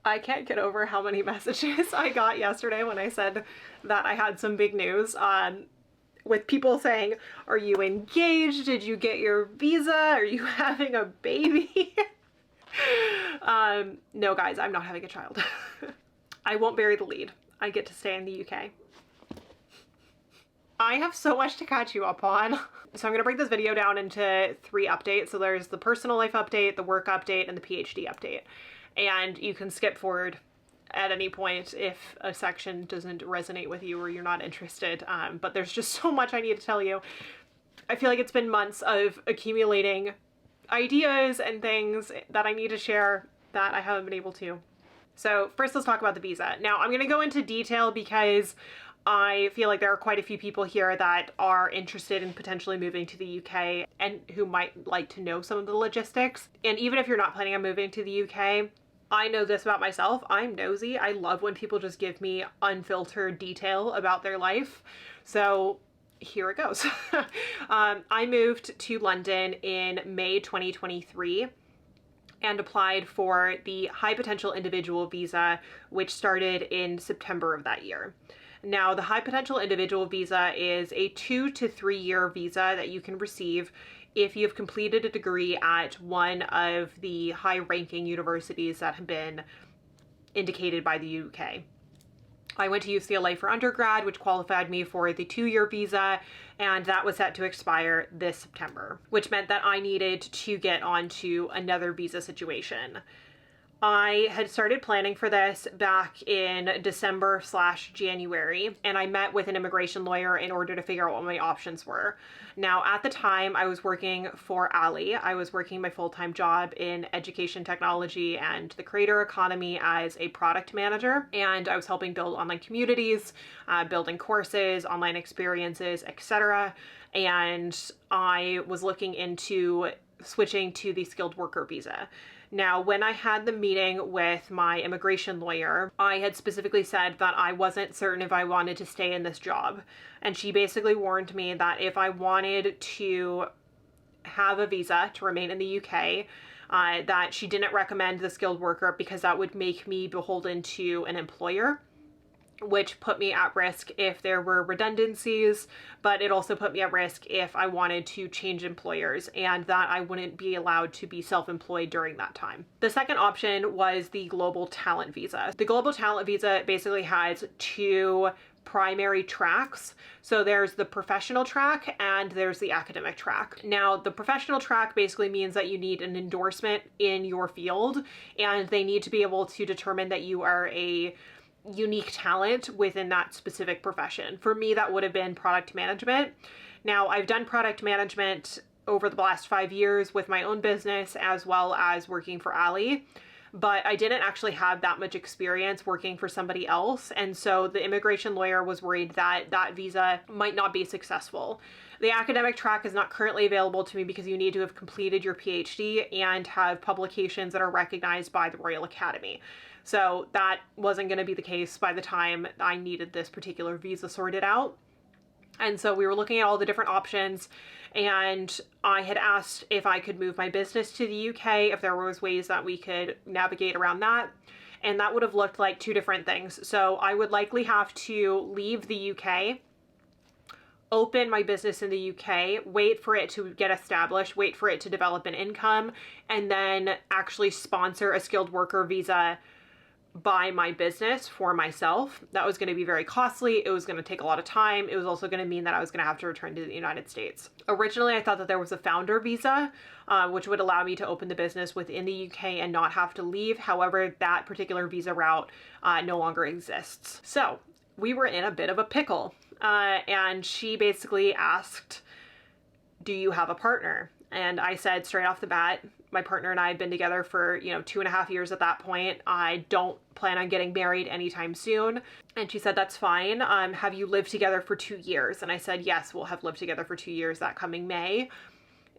I can't get over how many messages I got yesterday when I said that I had some big news, with people saying, are you engaged? Did you get your visa? Are you having a baby? No guys, I'm not having a child. I won't bury the lead. I get to stay in the UK. I have so much to catch you up on. So I'm gonna break this video down into 3 updates. So there's the personal life update, the work update, and the PhD update. And you can skip forward at any point if a section doesn't resonate with you or you're not interested. But there's just so much I need to tell you. I feel like it's been months of accumulating ideas and things that I need to share that I haven't been able to. So first let's talk about the visa. Now I'm gonna go into detail because I feel like there are quite a few people here that are interested in potentially moving to the UK and who might like to know some of the logistics. And even if you're not planning on moving to the UK, I know this about myself. I'm nosy. I love when people just give me unfiltered detail about their life. So here it goes. I moved to London in May 2023 and applied for the high potential individual visa, which started in September of that year. Now, the high potential individual visa is a 2 to 3 year visa that you can receive if you've completed a degree at one of the high ranking universities that have been indicated by the UK. I went to UCLA for undergrad, which qualified me for the 2-year visa, and that was set to expire this September, which meant that I needed to get onto another visa situation. I had started planning for this back in December/January, and I met with an immigration lawyer in order to figure out what my options were. Now, at the time, I was working for Ali. I was working my full-time job in education technology and the creator economy as a product manager, and I was helping build online communities, building courses, online experiences, etc. And I was looking into switching to the skilled worker visa. Now, when I had the meeting with my immigration lawyer, I had specifically said that I wasn't certain if I wanted to stay in this job. And she basically warned me that if I wanted to have a visa to remain in the UK, that she didn't recommend the skilled worker because that would make me beholden to an employer, which put me at risk if there were redundancies, but it also put me at risk if I wanted to change employers, and that I wouldn't be allowed to be self-employed during that time. The second option was the Global Talent Visa. The Global Talent Visa basically has 2 primary tracks. So there's the professional track and there's the academic track. Now, the professional track basically means that you need an endorsement in your field, and they need to be able to determine that you are a unique talent within that specific profession. For me, that would have been product management. Now, I've done product management over the last 5 years with my own business as well as working for Ali, but I didn't actually have that much experience working for somebody else. And so the immigration lawyer was worried that that visa might not be successful. The academic track is not currently available to me because you need to have completed your PhD and have publications that are recognized by the Royal Academy. So that wasn't going to be the case by the time I needed this particular visa sorted out. And so we were looking at all the different options, and I had asked if I could move my business to the UK, if there was ways that we could navigate around that. And that would have looked like 2 different things. So I would likely have to leave the UK, open my business in the UK, wait for it to get established, wait for it to develop an income, and then actually sponsor a skilled worker visa by my business for myself. That was going to be very costly. It was going to take a lot of time. It was also going to mean that I was going to have to return to the United States. Originally, I thought that there was a founder visa, which would allow me to open the business within the UK and not have to leave. However, that particular visa route no longer exists. So we were in a bit of a pickle. And she basically asked, do you have a partner? And I said straight off the bat, my partner and I had been together for, 2.5 years at that point. I don't plan on getting married anytime soon. And she said, that's fine. Have you lived together for 2 years? And I said, yes, we'll have lived together for 2 years that coming May.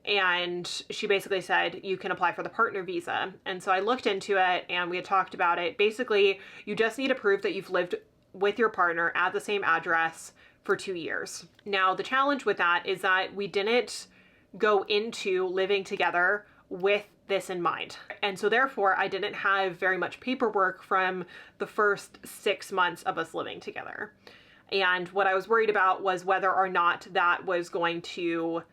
And she basically said, you can apply for the partner visa. And so I looked into it and we had talked about it. Basically, you just need to prove that you've lived with your partner at the same address for 2 years. Now, the challenge with that is that we didn't go into living together with this in mind. And so therefore I didn't have very much paperwork from the first 6 months of us living together. And what I was worried about was whether or not that was going to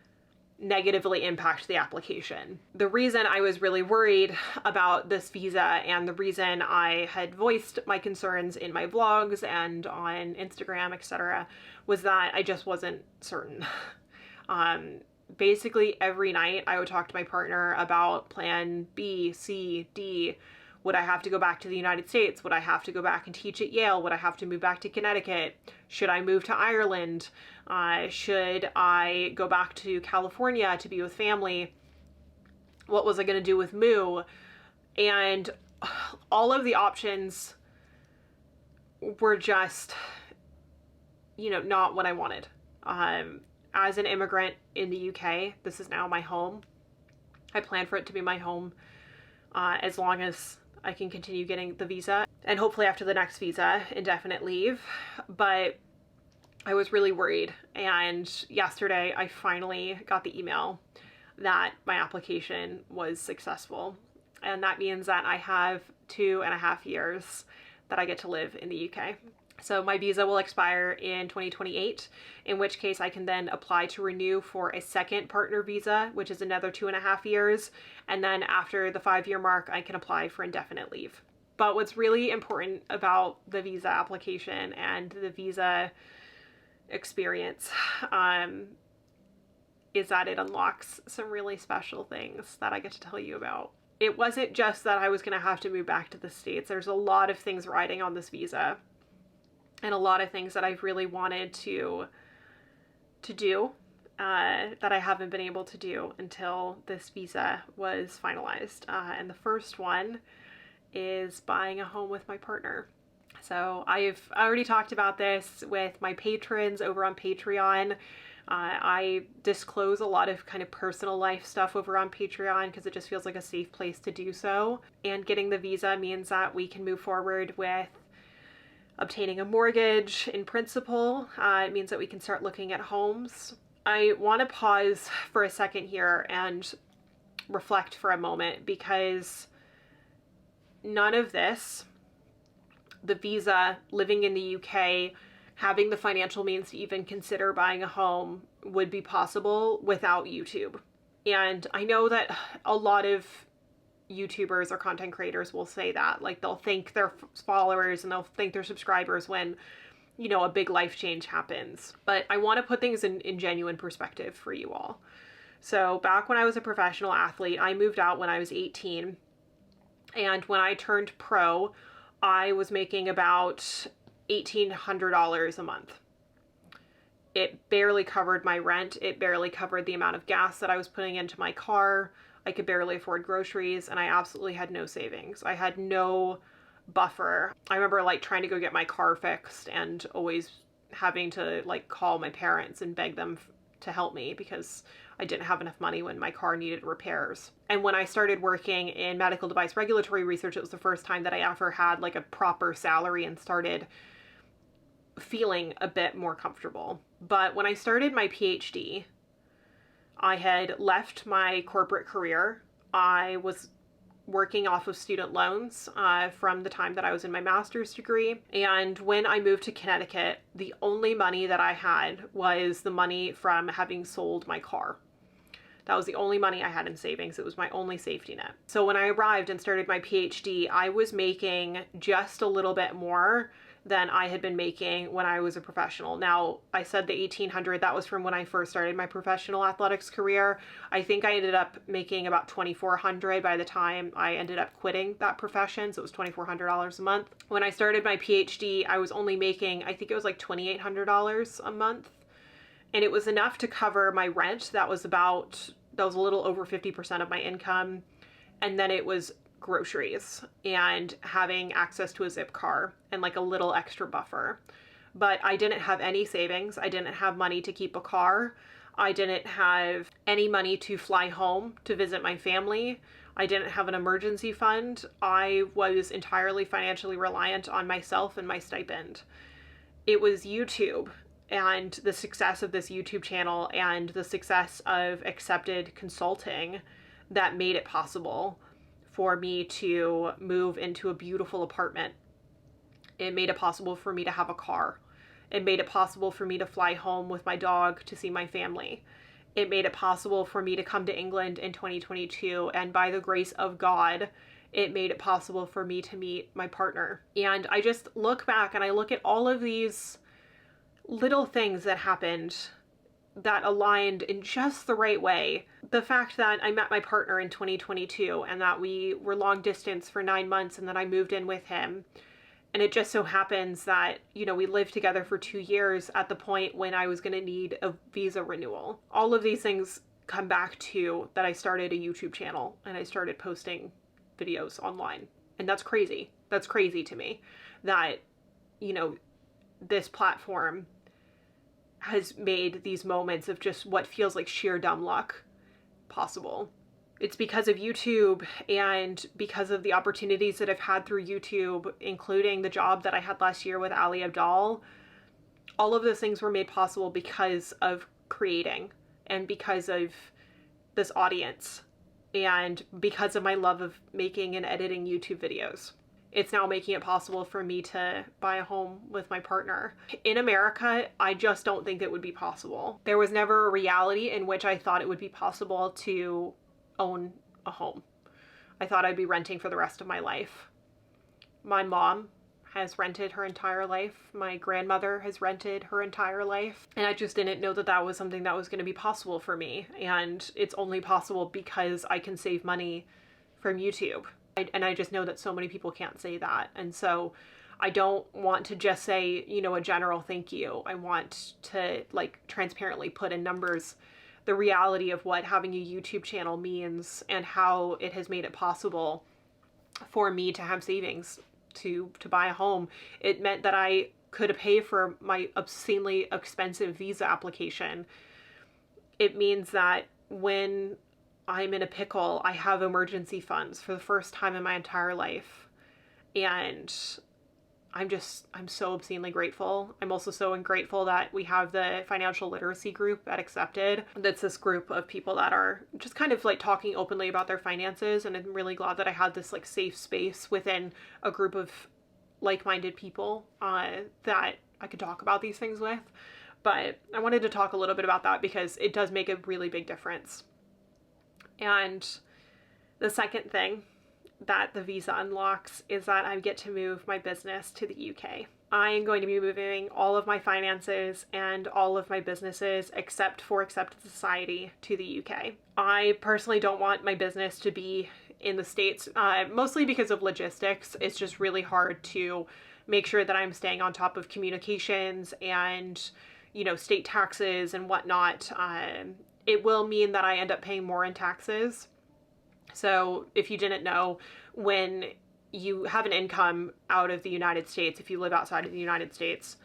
negatively impact the application. The reason I was really worried about this visa, and the reason I had voiced my concerns in my vlogs and on Instagram, etc., was that I just wasn't certain. Basically every night I would talk to my partner about plan B, C, D. Would I have to go back to the United States? Would I have to go back and teach at Yale? Would I have to move back to Connecticut? Should I move to Ireland? Should I go back to California to be with family? What was I going to do with Moo? And all of the options were just, not what I wanted. As an immigrant in the UK, this is now my home. I plan for it to be my home as long as I can continue getting the visa, and hopefully after the next visa, indefinite leave. But I was really worried, and yesterday I finally got the email that my application was successful, and that means that I have 2.5 years that I get to live in the UK. So my visa will expire in 2028, in which case I can then apply to renew for a second partner visa, which is another 2.5 years. And then after the 5-year mark, I can apply for indefinite leave. But what's really important about the visa application and the visa experience is that it unlocks some really special things that I get to tell you about. It wasn't just that I was going to have to move back to the States. There's a lot of things riding on this visa, and a lot of things that I've really wanted to do that I haven't been able to do until this visa was finalized. And the first one is buying a home with my partner. So I've already talked about this with my patrons over on Patreon. I disclose a lot of kind of personal life stuff over on Patreon because it just feels like a safe place to do so. And getting the visa means that we can move forward with obtaining a mortgage in principle. It means that we can start looking at homes. I want to pause for a second here and reflect for a moment, because none of this, the visa, living in the UK, having the financial means to even consider buying a home, would be possible without YouTube. And I know that a lot of YouTubers or content creators will say that, like, they'll thank their followers and they'll thank their subscribers when, a big life change happens. But I want to put things in genuine perspective for you all. So back when I was a professional athlete, I moved out when I was 18. And when I turned pro, I was making about $1,800 a month. It barely covered my rent. It barely covered the amount of gas that I was putting into my car. I could barely afford groceries, and I absolutely had no savings. I had no buffer. I remember trying to go get my car fixed and always having to call my parents and beg them to help me because I didn't have enough money when my car needed repairs. And when I started working in medical device regulatory research, it was the first time that I ever had a proper salary and started feeling a bit more comfortable. But when I started my PhD, I had left my corporate career. I was working off of student loans from the time that I was in my master's degree. And when I moved to Connecticut, the only money that I had was the money from having sold my car. That was the only money I had in savings. It was my only safety net. So when I arrived and started my PhD, I was making just a little bit more than I had been making when I was a professional. Now, I said the $1,800, that was from when I first started my professional athletics career. I think I ended up making about $2,400 by the time I ended up quitting that profession. So it was $2,400 a month. When I started my PhD, I was only making, I think it was $2,800 a month. And it was enough to cover my rent. That was a little over 50% of my income. And then it was groceries and having access to a zip car and a little extra buffer. But I didn't have any savings. I didn't have money to keep a car. I didn't have any money to fly home to visit my family. I didn't have an emergency fund. I was entirely financially reliant on myself and my stipend. It was YouTube and the success of this YouTube channel and the success of accepted consulting that made it possible for me to move into a beautiful apartment. It made it possible for me to have a car. It made it possible for me to fly home with my dog to see my family. It made it possible for me to come to England in 2022, and by the grace of God, it made it possible for me to meet my partner. And I just look back and I look at all of these little things that happened that aligned in just the right way. The fact that I met my partner in 2022 and that we were long distance for 9 months and that I moved in with him. And it just so happens that, you know, we lived together for 2 years at the point when I was going to need a visa renewal. All of these things come back to that I started a YouTube channel and I started posting videos online. And that's crazy. That's crazy to me that, you know, this platform has made these moments of just what feels like sheer dumb luck possible. It's because of YouTube and because of the opportunities that I've had through YouTube, including the job that I had last year with Ali Abdaal. All of those things were made possible because of creating and because of this audience and because of my love of making and editing YouTube videos. It's now making it possible for me to buy a home with my partner. In America, I just don't think it would be possible. There was never a reality in which I thought it would be possible to own a home. I thought I'd be renting for the rest of my life. My mom has rented her entire life. My grandmother has rented her entire life. And I just didn't know that that was something that was going to be possible for me. And it's only possible because I can save money from YouTube. And I just know that so many people can't say that. And so I don't want to just say, you know, a general thank you. I want to like transparently put in numbers the reality of what having a YouTube channel means and how it has made it possible for me to have savings to buy a home. It meant that I could pay for my obscenely expensive visa application. It means that when I'm in a pickle, I have emergency funds for the first time in my entire life. And I'm so obscenely grateful. I'm also so grateful that we have the financial literacy group at Accepted. That's this group of people that are just kind of like talking openly about their finances. And I'm really glad that I had this like safe space within a group of like-minded people that I could talk about these things with. But I wanted to talk a little bit about that because it does make a really big difference. And the second thing that the visa unlocks is that I get to move my business to the UK. I am going to be moving all of my finances and all of my businesses except for Accepted Society to the UK. I personally don't want my business to be in the States, mostly because of logistics. It's just really hard to make sure that I'm staying on top of communications and, you know, state taxes and whatnot. It will mean that I end up paying more in taxes. So if you didn't know, when you have an income out of the United States, if you live outside of the United States,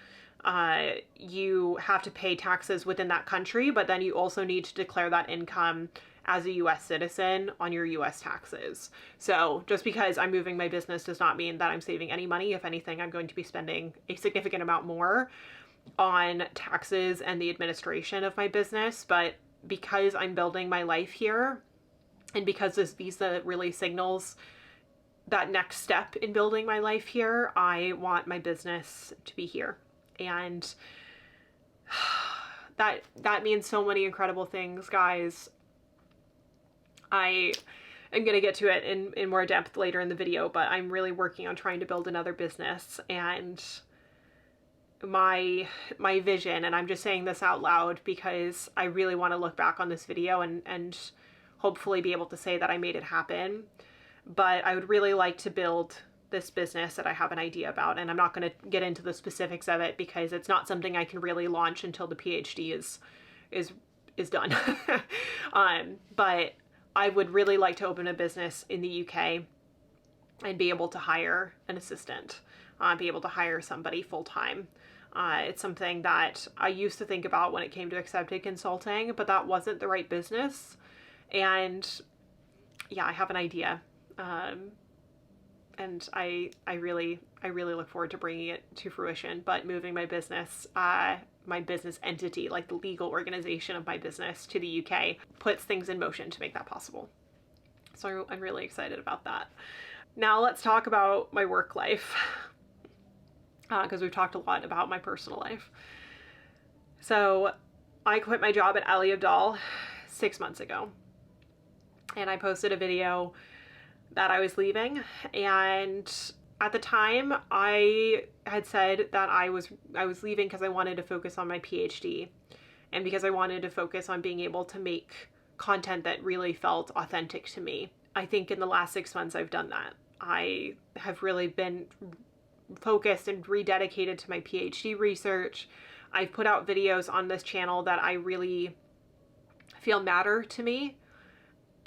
you have to pay taxes within that country, but then you also need to declare that income as a US citizen on your US taxes. So just because I'm moving my business does not mean that I'm saving any money. If anything, I'm going to be spending a significant amount more on taxes and the administration of my business. But because I'm building my life here, and because this visa really signals that next step in building my life here, I want my business to be here. And that means so many incredible things, guys. I am going to get to it in more depth later in the video, but I'm really working on trying to build another business. And my vision, and I'm just saying this out loud because I really want to look back on this video and hopefully be able to say that I made it happen. But I would really like to build this business that I have an idea about, and I'm not going to get into the specifics of it because it's not something I can really launch until the PhD is done. But I would really like to open a business in the UK and be able to hire an assistant, be able to hire somebody full-time. It's something that I used to think about when it came to Accepted Consulting, but that wasn't the right business. And yeah, I have an idea. And I really look forward to bringing it to fruition. But moving my business entity, like the legal organization of my business, to the UK puts things in motion to make that possible. So I'm really excited about that. Now let's talk about my work life, because we've talked a lot about my personal life. So I quit my job at Ali Abdaal 6 months ago, and I posted a video that I was leaving, and at the time I had said that I was leaving because I wanted to focus on my PhD and because I wanted to focus on being able to make content that really felt authentic to me. I think in the last 6 months I've done that. I have really been focused and rededicated to my PhD research. I've put out videos on this channel that I really feel matter to me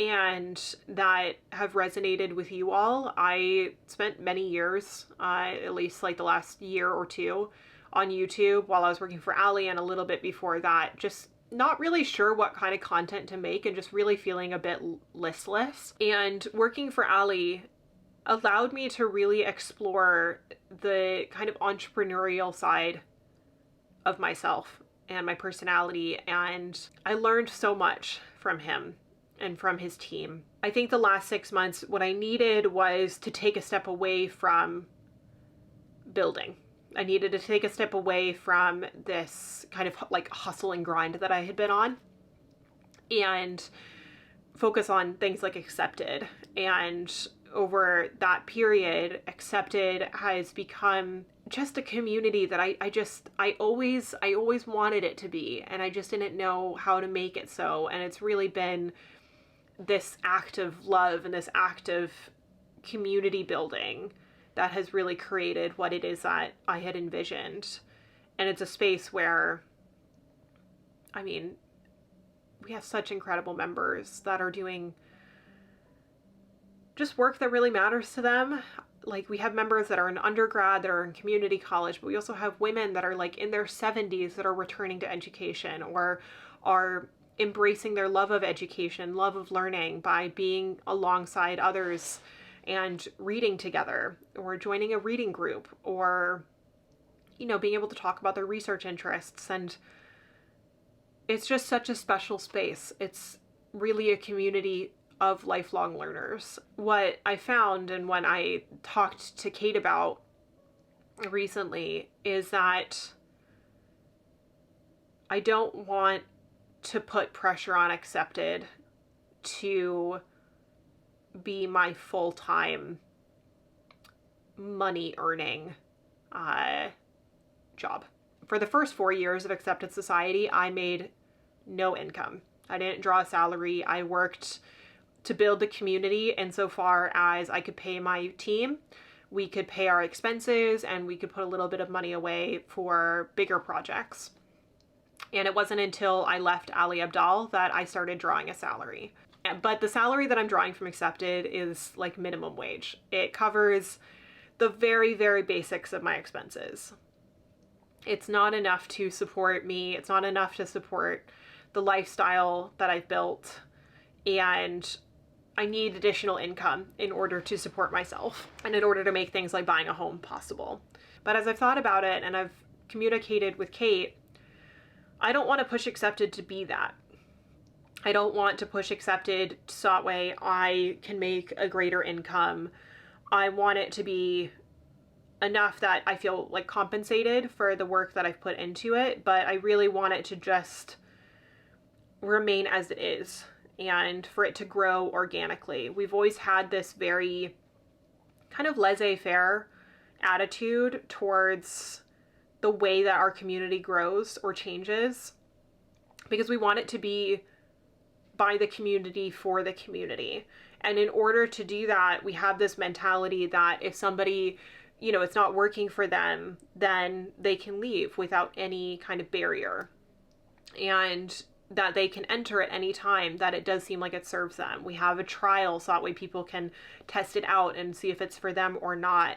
and that have resonated with you all. I spent many years, at least like the last year or two, on YouTube while I was working for Ali, and a little bit before that, just not really sure what kind of content to make and just really feeling a bit listless. And working for Ali allowed me to really explore the kind of entrepreneurial side of myself and my personality, and I learned so much from him and from his team. I think the last 6 months, what I needed was to take a step away from building. I needed to take a step away from this kind of like hustle and grind that I had been on and focus on things like Accepted. And over that period, Accepted has become just a community that I always wanted it to be, and I just didn't know how to make it so. And it's really been this act of love and this act of community building that has really created what it is that I had envisioned. And it's a space where, I mean, we have such incredible members that are doing just work that really matters to them. Like, we have members that are in undergrad, that are in community college, but we also have women that are like in their 70s that are returning to education or are embracing their love of education, love of learning by being alongside others and reading together, or joining a reading group, or, you know, being able to talk about their research interests. And it's just such a special space. It's really a community of lifelong learners. What I found, and when I talked to Kate about recently, is that I don't want to put pressure on Accepted to be my full-time money earning job. For the first 4 years of Accepted Society, I made no income. I didn't draw a salary. I worked to build the community insofar as I could pay my team, we could pay our expenses, and we could put a little bit of money away for bigger projects. And it wasn't until I left Ali Abdaal that I started drawing a salary. But the salary that I'm drawing from Accepted is like minimum wage. It covers the very, very basics of my expenses. It's not enough to support me. It's not enough to support the lifestyle that I've built. And I need additional income in order to support myself and in order to make things like buying a home possible. But as I've thought about it and I've communicated with Kate, I don't want to push Accepted to be that. I don't want to push Accepted so that way I can make a greater income. I want it to be enough that I feel like compensated for the work that I've put into it, but I really want it to just remain as it is and for it to grow organically. We've always had this very kind of laissez-faire attitude towards the way that our community grows or changes, because we want it to be by the community for the community. And in order to do that, we have this mentality that if somebody, you know, it's not working for them, then they can leave without any kind of barrier. And that they can enter at any time that it does seem like it serves them. We have a trial so that way people can test it out and see if it's for them or not.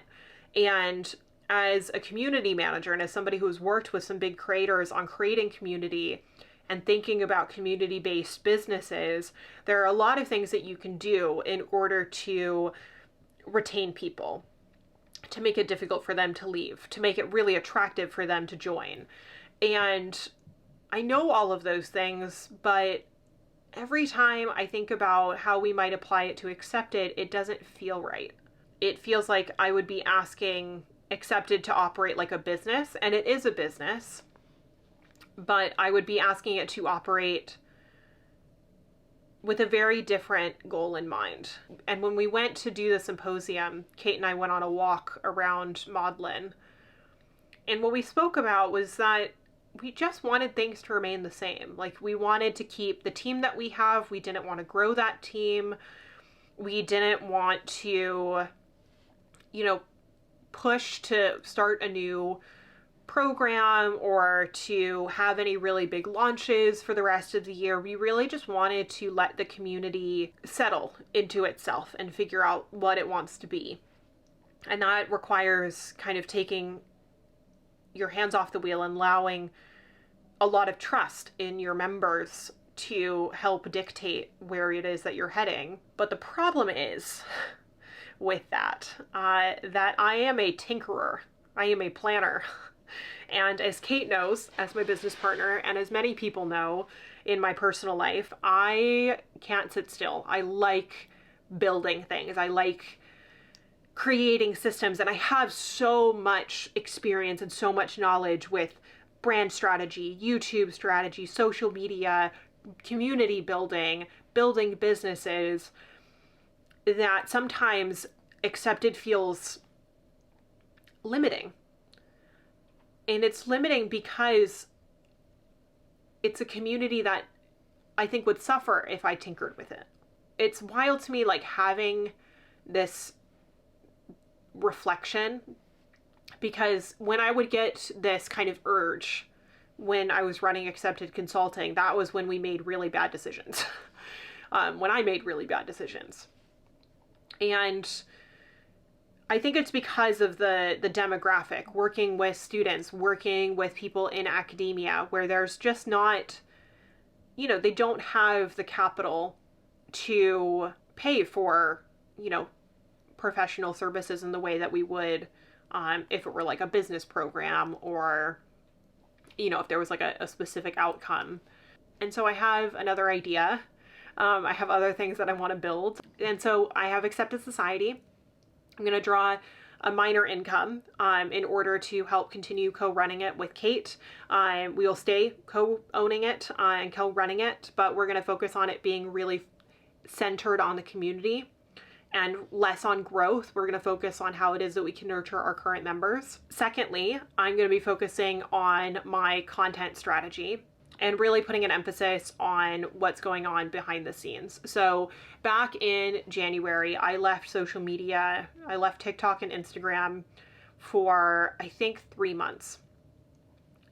And as a community manager and as somebody who's worked with some big creators on creating community and thinking about community-based businesses, there are a lot of things that you can do in order to retain people, to make it difficult for them to leave, to make it really attractive for them to join. And I know all of those things, but every time I think about how we might apply it to Accepted, it doesn't feel right. It feels like I would be asking Accepted to operate like a business, and it is a business, but I would be asking it to operate with a very different goal in mind. And when we went to do the symposium, Kate and I went on a walk around Maudlin, and what we spoke about was that we just wanted things to remain the same. Like, we wanted to keep the team that we have. We didn't want to grow that team. We didn't want to, push to start a new program or to have any really big launches for the rest of the year. We really just wanted to let the community settle into itself and figure out what it wants to be. And that requires kind of taking your hands off the wheel and allowing a lot of trust in your members to help dictate where it is that you're heading. But the problem is with that I am a tinkerer. I am a planner. And as Kate knows, as my business partner, and as many people know in my personal life, I can't sit still. I like building things. I like creating systems, and I have so much experience and so much knowledge with brand strategy, YouTube strategy, social media, community building, building businesses, that sometimes Accepted feels limiting. And it's limiting because it's a community that I think would suffer if I tinkered with it. It's wild to me, like, having this reflection, because when I would get this kind of urge when I was running Accepted Consulting, that was when we made really bad decisions. When I made really bad decisions. And I think it's because of the demographic, working with students, working with people in academia, where there's just not, they don't have the capital to pay for, professional services in the way that we would if it were like a business program, or, if there was like a specific outcome. And so I have another idea. I have other things that I want to build. And so I have Accepted Society. I'm going to draw a minor income in order to help continue co-running it with Kate. We will stay co-owning it and co-running it, but we're going to focus on it being really centered on the community and less on growth. We're going to focus on how it is that we can nurture our current members. Secondly, I'm going to be focusing on my content strategy and really putting an emphasis on what's going on behind the scenes. So back in January, I left social media. I left TikTok and Instagram for, I think, 3 months.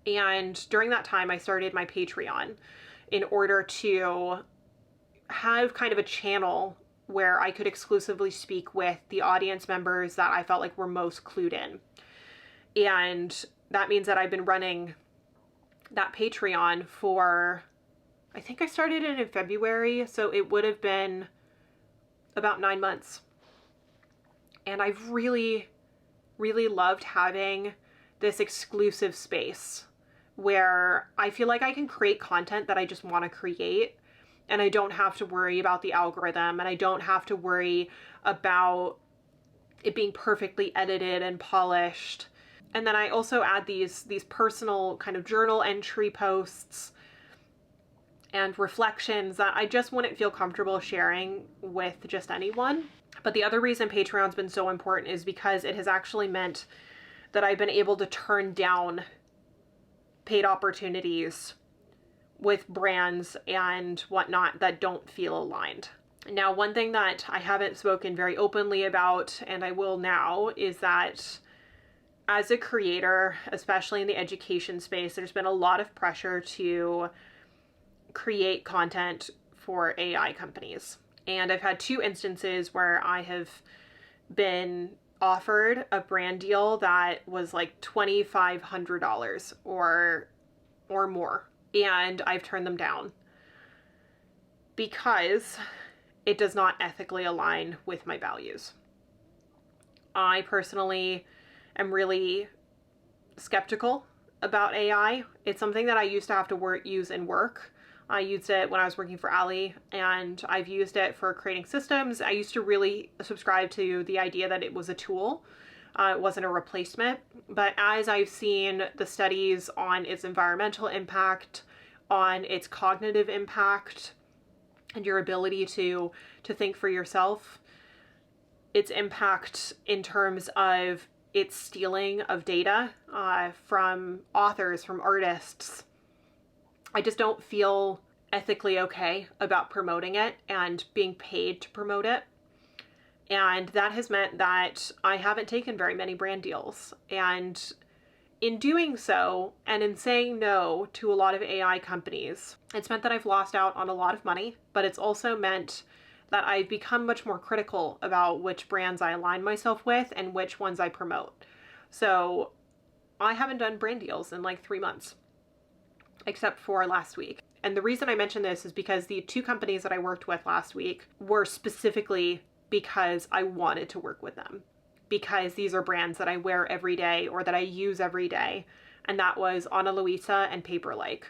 And during that time, I started my Patreon in order to have kind of a channel where I could exclusively speak with the audience members that I felt like were most clued in. And that means that I've been running that Patreon for, I think I started it in February, so it would have been about 9 months. And I've really, really loved having this exclusive space where I feel like I can create content that I just want to create, and I don't have to worry about the algorithm, and I don't have to worry about it being perfectly edited and polished. And then I also add these personal kind of journal entry posts and reflections that I just wouldn't feel comfortable sharing with just anyone. But the other reason Patreon's been so important is because it has actually meant that I've been able to turn down paid opportunities with brands and whatnot that don't feel aligned. Now, one thing that I haven't spoken very openly about, and I will now, is that as a creator, especially in the education space, there's been a lot of pressure to create content for AI companies. And I've had 2 instances where I have been offered a brand deal that was like $2,500 or more. And I've turned them down because it does not ethically align with my values. I personally am really skeptical about AI. It's something that I used to have to use in work. I used it when I was working for Ali, and I've used it for creating systems. I used to really subscribe to the idea that it was a tool. It wasn't a replacement. But as I've seen the studies on its environmental impact, on its cognitive impact, and your ability to think for yourself, its impact in terms of its stealing of data from authors, from artists, I just don't feel ethically okay about promoting it and being paid to promote it. And that has meant that I haven't taken very many brand deals. And in doing so, and in saying no to a lot of AI companies, it's meant that I've lost out on a lot of money, but it's also meant that I've become much more critical about which brands I align myself with and which ones I promote. So I haven't done brand deals in like 3 months, except for last week. And the reason I mention this is because the 2 companies that I worked with last week were specifically because I wanted to work with them, because these are brands that I wear every day or that I use every day. And that was Ana Luisa and Paperlike.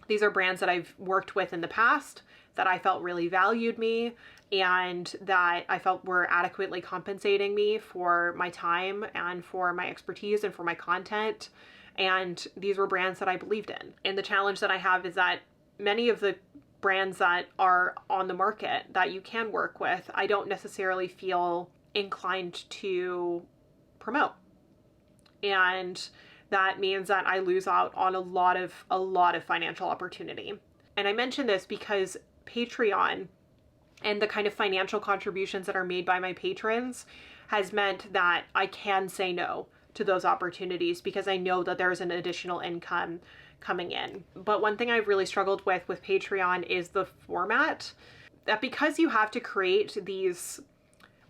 These are brands that I've worked with in the past, that I felt really valued me, and that I felt were adequately compensating me for my time and for my expertise and for my content. And these were brands that I believed in. And the challenge that I have is that many of the brands that are on the market that you can work with, I don't necessarily feel inclined to promote. And that means that I lose out on a lot of financial opportunity. And I mention this because Patreon and the kind of financial contributions that are made by my patrons has meant that I can say no to those opportunities because I know that there's an additional income coming in. But one thing I've really struggled with Patreon is the format, that because you have to create these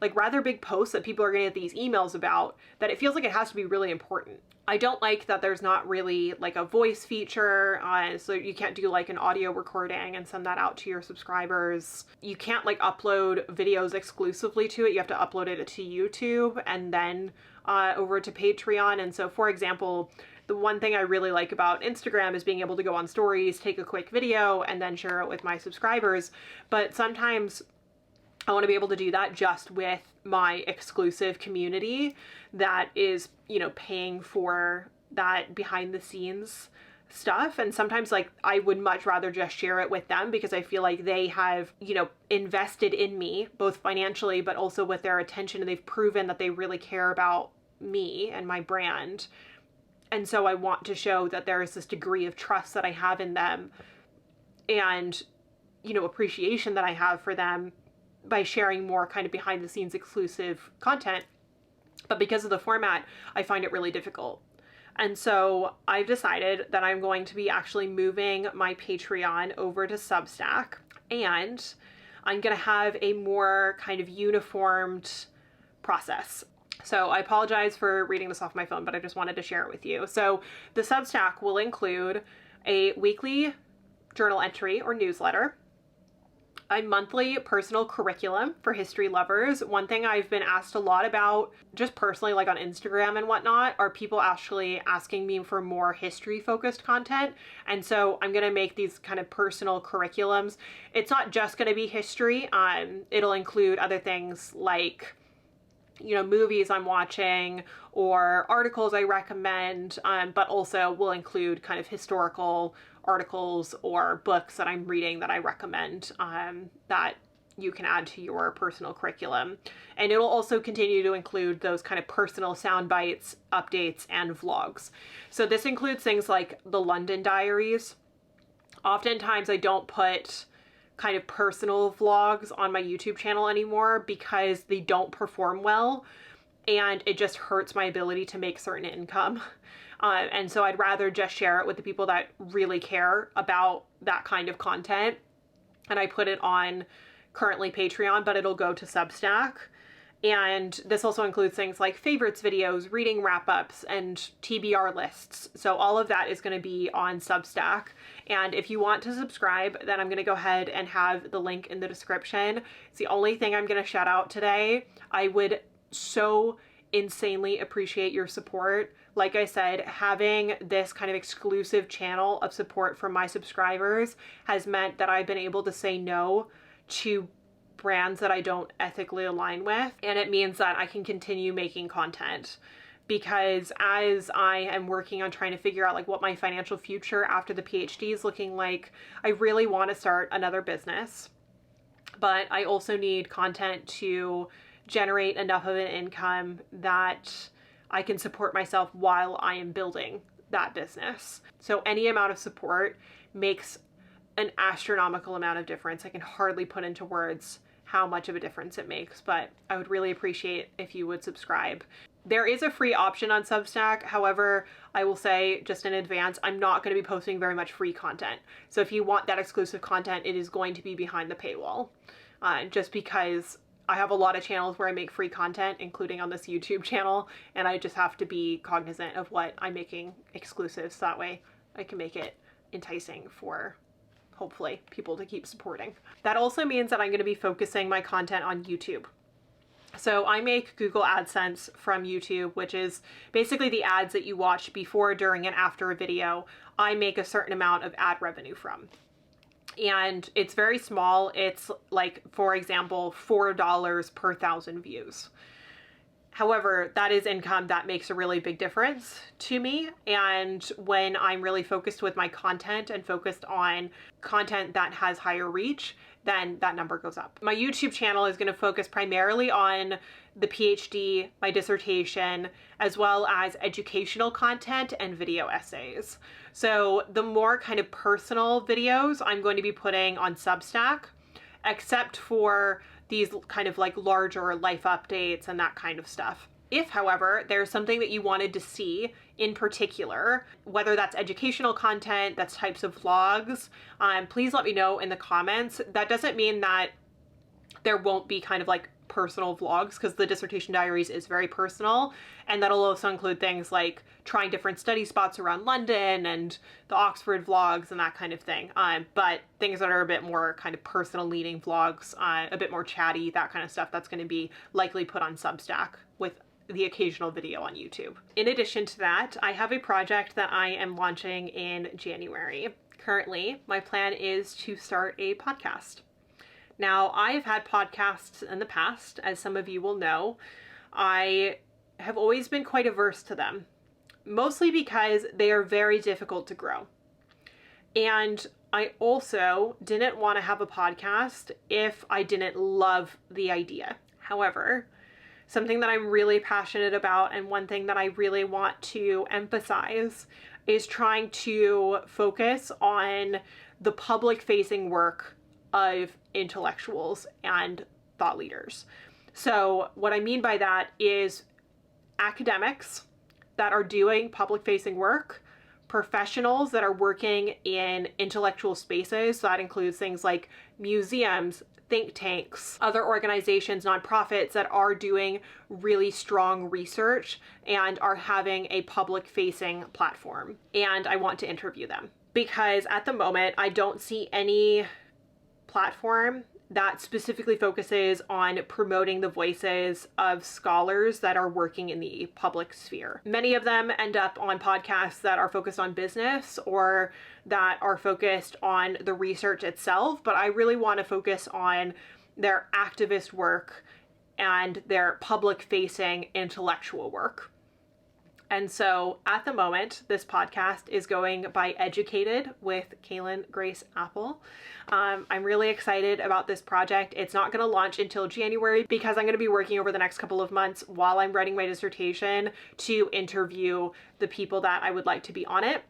like rather big posts that people are going to get these emails about, that it feels like it has to be really important. I don't like that there's not really like a voice feature, so you can't do like an audio recording and send that out to your subscribers. You can't like upload videos exclusively to it. You have to upload it to YouTube and then over to Patreon. And so, for example, the one thing I really like about Instagram is being able to go on stories, take a quick video, and then share it with my subscribers. But sometimes I want to be able to do that just with my exclusive community that is, you know, paying for that behind the scenes stuff. And sometimes like I would much rather just share it with them because I feel like they have, you know, invested in me both financially but also with their attention, and they've proven that they really care about me and my brand. And so I want to show that there is this degree of trust that I have in them and, you know, appreciation that I have for them by sharing more kind of behind the scenes exclusive content. But because of the format, I find it really difficult. And so I've decided that I'm going to be actually moving my Patreon over to Substack, and I'm going to have a more kind of uniformed process. So I apologize for reading this off my phone, but I just wanted to share it with you. So the Substack will include a weekly journal entry or newsletter, a monthly personal curriculum for history lovers. One thing I've been asked a lot about, just personally, like on Instagram and whatnot, are people actually asking me for more history focused content. And so I'm going to make these kind of personal curriculums. It's not just going to be history. It'll include other things like, you know, movies I'm watching or articles I recommend, but also will include kind of historical articles or books that I'm reading that I recommend that you can add to your personal curriculum. And it'll also continue to include those kind of personal sound bites, updates, and vlogs. So this includes things like the London diaries. Oftentimes I don't put kind of personal vlogs on my YouTube channel anymore because they don't perform well and it just hurts my ability to make certain income. And so I'd rather just share it with the people that really care about that kind of content. And I put it on currently Patreon, but it'll go to Substack. And this also includes things like favorites videos, reading wrap-ups, and TBR lists. So all of that is going to be on Substack. And if you want to subscribe, then I'm going to go ahead and have the link in the description. It's the only thing I'm going to shout out today. I would so insanely appreciate your support. Like I said, having this kind of exclusive channel of support from my subscribers has meant that I've been able to say no to brands that I don't ethically align with. And it means that I can continue making content, because as I am working on trying to figure out like what my financial future after the PhD is looking like, I really want to start another business, but I also need content to generate enough of an income that I can support myself while I am building that business. So any amount of support makes an astronomical amount of difference. I can hardly put into words how much of a difference it makes, but I would really appreciate if you would subscribe. There is a free option on Substack. However, I will say just in advance, I'm not going to be posting very much free content. So if you want that exclusive content, it is going to be behind the paywall. Just because I have a lot of channels where I make free content, including on this YouTube channel, and I just have to be cognizant of what I'm making exclusive, so that way I can make it enticing for, hopefully, people to keep supporting. That also means that I'm going to be focusing my content on YouTube. So I make Google AdSense from YouTube, which is basically the ads that you watch before, during, and after a video. I make a certain amount of ad revenue from. And it's very small. It's like, for example, $4 per 1,000 views. However, that is income that makes a really big difference to me. And when I'm really focused with my content and focused on content that has higher reach, then that number goes up. My YouTube channel is going to focus primarily on the PhD, my dissertation, as well as educational content and video essays. So the more kind of personal videos I'm going to be putting on Substack, except for these kind of like larger life updates and that kind of stuff. If, however, there's something that you wanted to see in particular, whether that's educational content, that's types of vlogs, please let me know in the comments. That doesn't mean that there won't be kind of like personal vlogs, because the dissertation diaries is very personal, and that'll also include things like trying different study spots around London and the Oxford vlogs and that kind of thing. But things that are a bit more kind of personal leaning vlogs, a bit more chatty, that kind of stuff, that's going to be likely put on Substack with the occasional video on YouTube. In addition to that, I have a project that I am launching in January. Currently, my plan is to start a podcast. Now, I've had podcasts in the past, as some of you will know. I have always been quite averse to them, mostly because they are very difficult to grow. And I also didn't want to have a podcast if I didn't love the idea. However, something that I'm really passionate about, and one thing that I really want to emphasize, is trying to focus on the public-facing work of intellectuals and thought leaders. So what I mean by that is academics that are doing public-facing work, professionals that are working in intellectual spaces. So that includes things like museums, think tanks, other organizations, nonprofits that are doing really strong research and are having a public-facing platform. And I want to interview them, because at the moment I don't see any platform that specifically focuses on promoting the voices of scholars that are working in the public sphere. Many of them end up on podcasts that are focused on business or that are focused on the research itself, but I really want to focus on their activist work and their public-facing intellectual work. And so at the moment, this podcast is going by Educated with Kaelyn Grace Apple. I'm really excited about this project. It's not going to launch until January, because I'm going to be working over the next couple of months while I'm writing my dissertation to interview the people that I would like to be on it,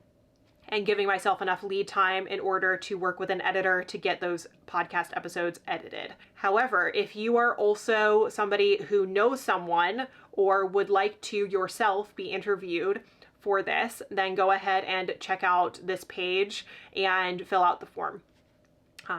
and giving myself enough lead time in order to work with an editor to get those podcast episodes edited. However, if you are also somebody who knows someone or would like to yourself be interviewed for this, then go ahead and check out this page and fill out the form.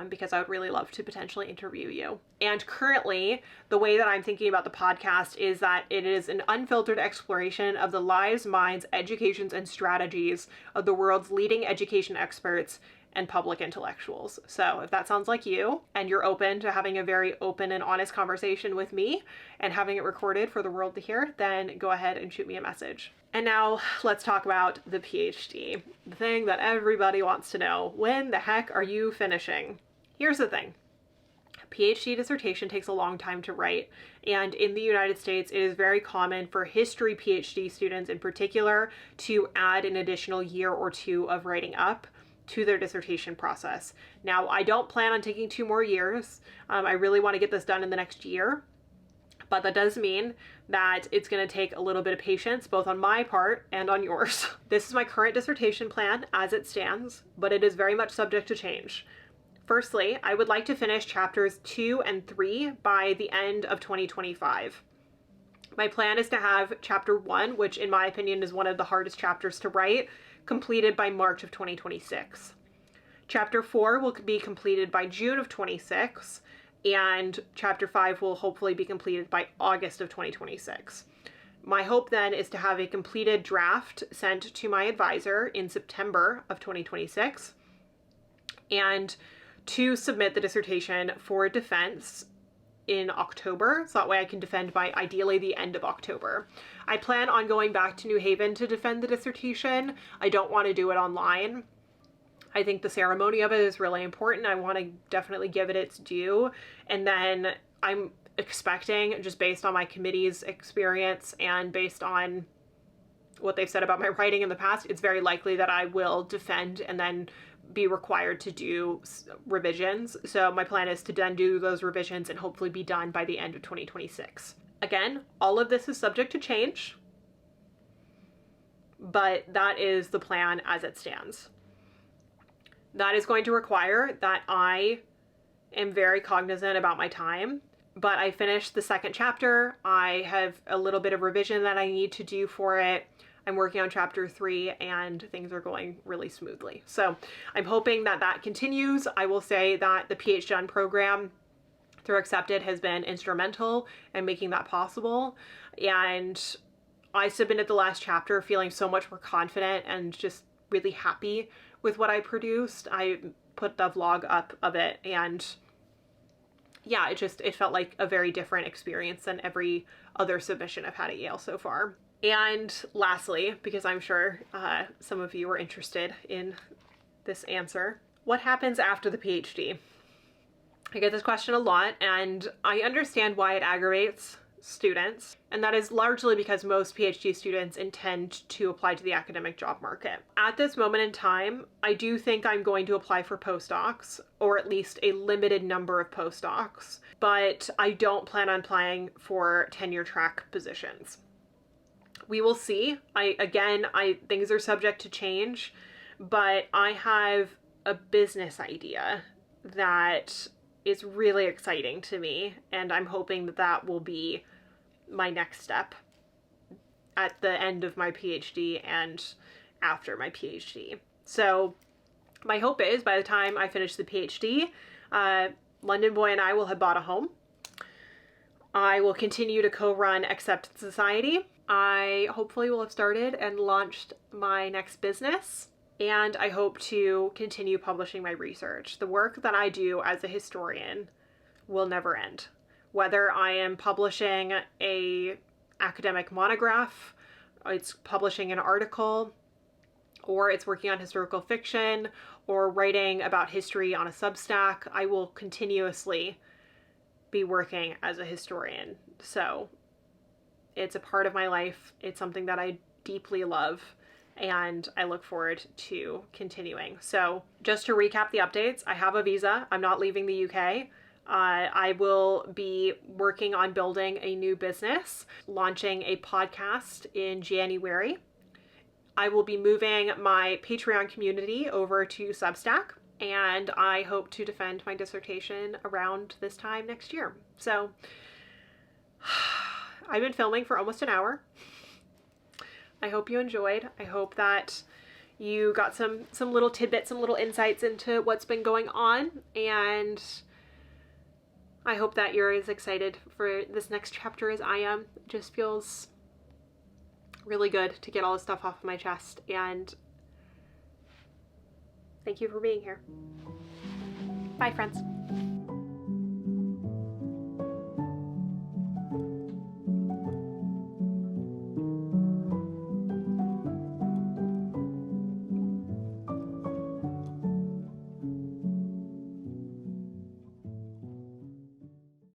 Because I would really love to potentially interview you. And currently, the way that I'm thinking about the podcast is that it is an unfiltered exploration of the lives, minds, educations, and strategies of the world's leading education experts and public intellectuals. So if that sounds like you and you're open to having a very open and honest conversation with me and having it recorded for the world to hear, then go ahead and shoot me a message. And now let's talk about the PhD, the thing that everybody wants to know. When the heck are you finishing? Here's the thing. PhD dissertation takes a long time to write, and in the United States it is very common for history PhD students in particular to add an additional year or two of writing up to their dissertation process. Now, I don't plan on taking 2 more years. I really want to get this done in the next year, but that does mean that it's going to take a little bit of patience, both on my part and on yours. This is my current dissertation plan as it stands, but it is very much subject to change. Firstly, I would like to finish chapters 2 and 3 by the end of 2025. My plan is to have chapter 1, which in my opinion is one of the hardest chapters to write, completed by March of 2026. Chapter 4 will be completed by June of 26, and chapter 5 will hopefully be completed by August of 2026. My hope then is to have a completed draft sent to my advisor in September of 2026, and to submit the dissertation for defense in October, so that way I can defend by ideally the end of October. I plan on going back to New Haven to defend the dissertation. I don't want to do it online. I think the ceremony of it is really important. I want to definitely give it its due. And then I'm expecting, just based on my committee's experience and based on what they've said about my writing in the past, it's very likely that I will defend and then be required to do revisions. So my plan is to then do those revisions and hopefully be done by the end of 2026. Again, all of this is subject to change, but that is the plan as it stands. That is going to require that I am very cognizant about my time, but I finished the 2nd chapter. I have a little bit of revision that I need to do for it. I'm working on chapter 3 and things are going really smoothly. So I'm hoping that that continues. I will say that the PhD program through Accepted has been instrumental in making that possible. And I submitted the last chapter feeling so much more confident and just really happy with what I produced. I put the vlog up of it, and yeah, it felt like a very different experience than every other submission I've had at Yale so far. And lastly, because I'm sure some of you are interested in this answer, what happens after the PhD? I get this question a lot, and I understand why it aggravates students, and that is largely because most PhD students intend to apply to the academic job market. At this moment in time, I do think I'm going to apply for postdocs, or at least a limited number of postdocs, but I don't plan on applying for tenure track positions. We will see. Things are subject to change, but I have a business idea that is really exciting to me, and I'm hoping that that will be my next step at the end of my PhD and after my PhD. So my hope is by the time I finish the PhD, London Boy and I will have bought a home. I will continue to co-run Accepted Society. I hopefully will have started and launched my next business, and I hope to continue publishing my research. The work that I do as a historian will never end. Whether I am publishing an academic monograph, it's publishing an article, or it's working on historical fiction, or writing about history on a Substack, I will continuously be working as a historian. So it's a part of my life. It's something that I deeply love, and I look forward to continuing. So just to recap the updates, I have a visa. I'm not leaving the UK. I will be working on building a new business, launching a podcast in January. I will be moving my Patreon community over to Substack, and I hope to defend my dissertation around this time next year. So I've been filming for almost an hour. I hope you enjoyed. I hope that you got some little tidbits, some little insights into what's been going on, and I hope that you're as excited for this next chapter as I am. It just feels really good to get all this stuff off my chest, and Thank you for being here. Bye, friends.